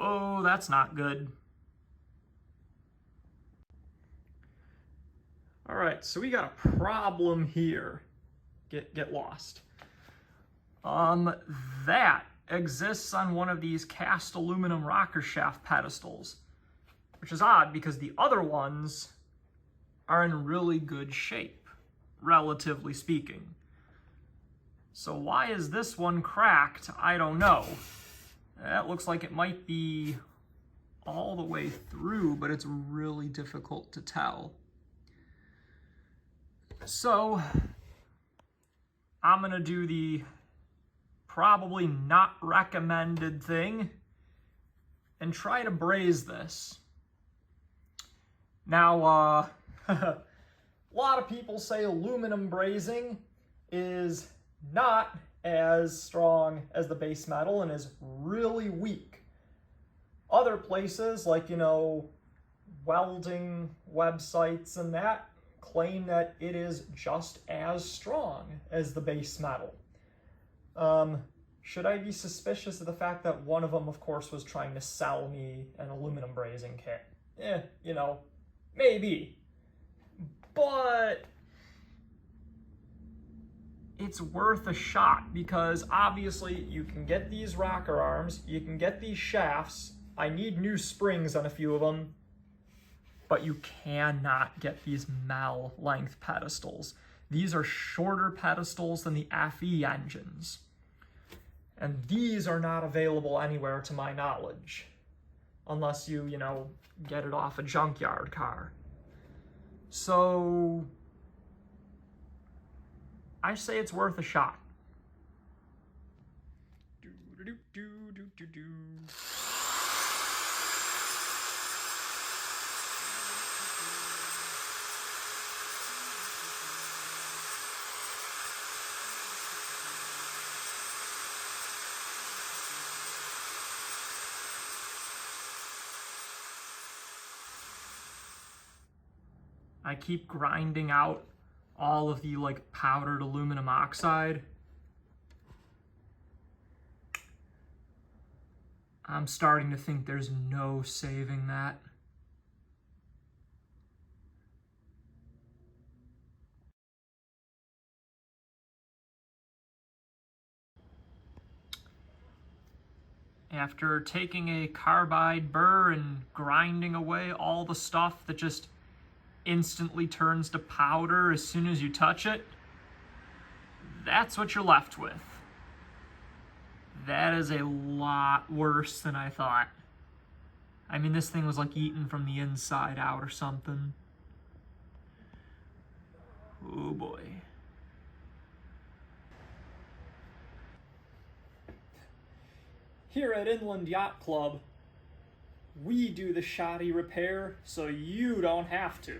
Whoa, that's not good. All right, so we got a problem here. Get lost. That exists on one of these cast aluminum rocker shaft pedestals, which is odd because the other ones are in really good shape, relatively speaking. So why is this one cracked? I don't know. That looks like it might be all the way through, but it's really difficult to tell. So I'm gonna do the probably not recommended thing and try to braze this. Now, a lot of people say aluminum brazing is not as strong as the base metal and is really weak. Other places, like, welding websites and that, claim that it is just as strong as the base metal. Should I be suspicious of the fact that one of them, of course, was trying to sell me an aluminum brazing kit? Maybe. But it's worth a shot because obviously you can get these rocker arms, you can get these shafts. I need new springs on a few of them, but you cannot get these MEL length pedestals. These are shorter pedestals than the FE engines. And these are not available anywhere to my knowledge, unless you, get it off a junkyard car. So I say it's worth a shot. I keep grinding out all of the powdered aluminum oxide. I'm starting to think there's no saving that. After taking a carbide burr and grinding away all the stuff that just instantly turns to powder as soon as you touch it, that's what you're left with. That is a lot worse than I thought. I mean, this thing was like eaten from the inside out or something. Oh boy. Here at Inland Yacht Club, we do the shoddy repair so you don't have to.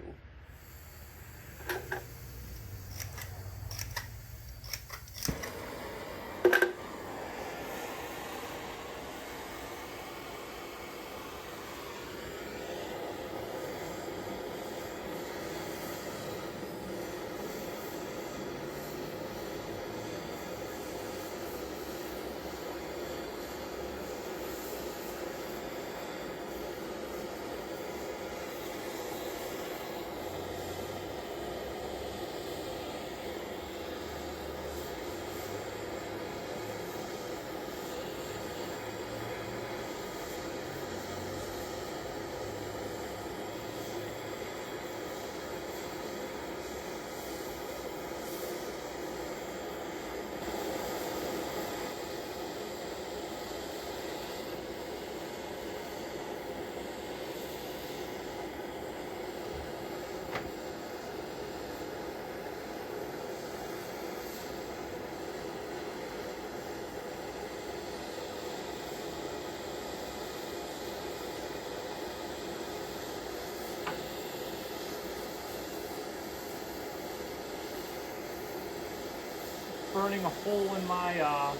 Burning a hole in my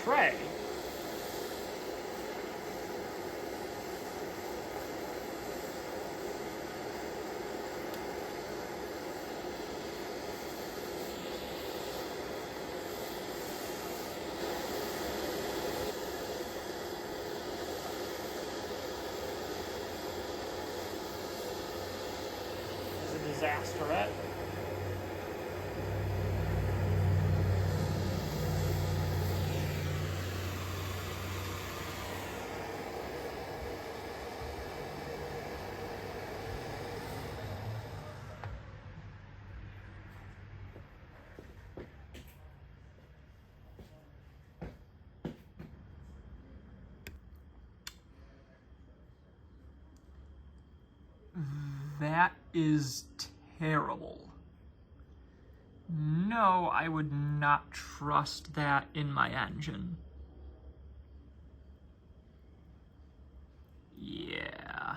tray. disasterette. That is terrible. No, I would not trust that in my engine. Yeah.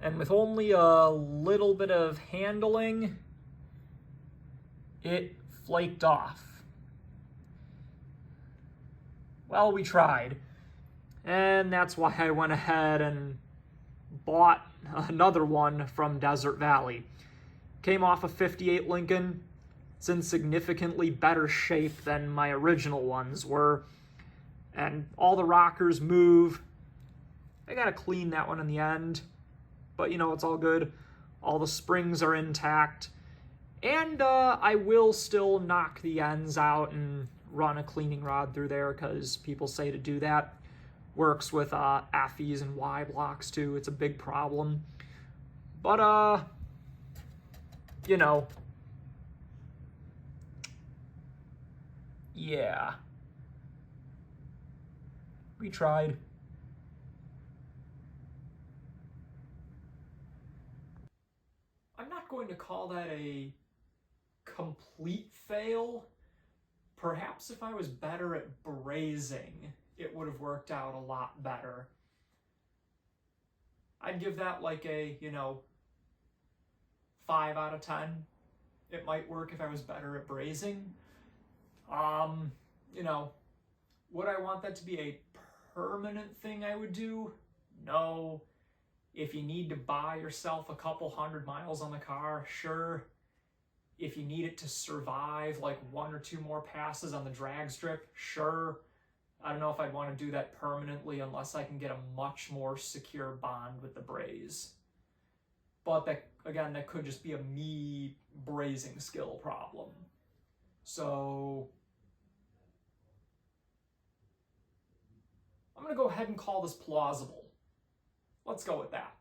And with only a little bit of handling, it flaked off. Well, we tried. And that's why I went ahead and bought another one from Desert Valley. Came off a 58 Lincoln. It's in significantly better shape than my original ones were. And all the rockers move. I gotta clean that one in the end. But you know, it's all good. All the springs are intact. And I will still knock the ends out and run a cleaning rod through there because people say to do that. Works with F's and Y blocks too. It's a big problem. But, you know. Yeah. We tried. I'm not going to call that a complete fail. Perhaps if I was better at brazing, it would have worked out a lot better. I'd give that like a, 5 out of 10. It might work if I was better at brazing. Would I want that to be a permanent thing I would do? No. If you need to buy yourself a couple 100 miles on the car, sure. If you need it to survive like 1 or 2 more passes on the drag strip, sure. I don't know if I'd want to do that permanently unless I can get a much more secure bond with the braze. But that could just be a me brazing skill problem. So I'm going to go ahead and call this plausible. Let's go with that.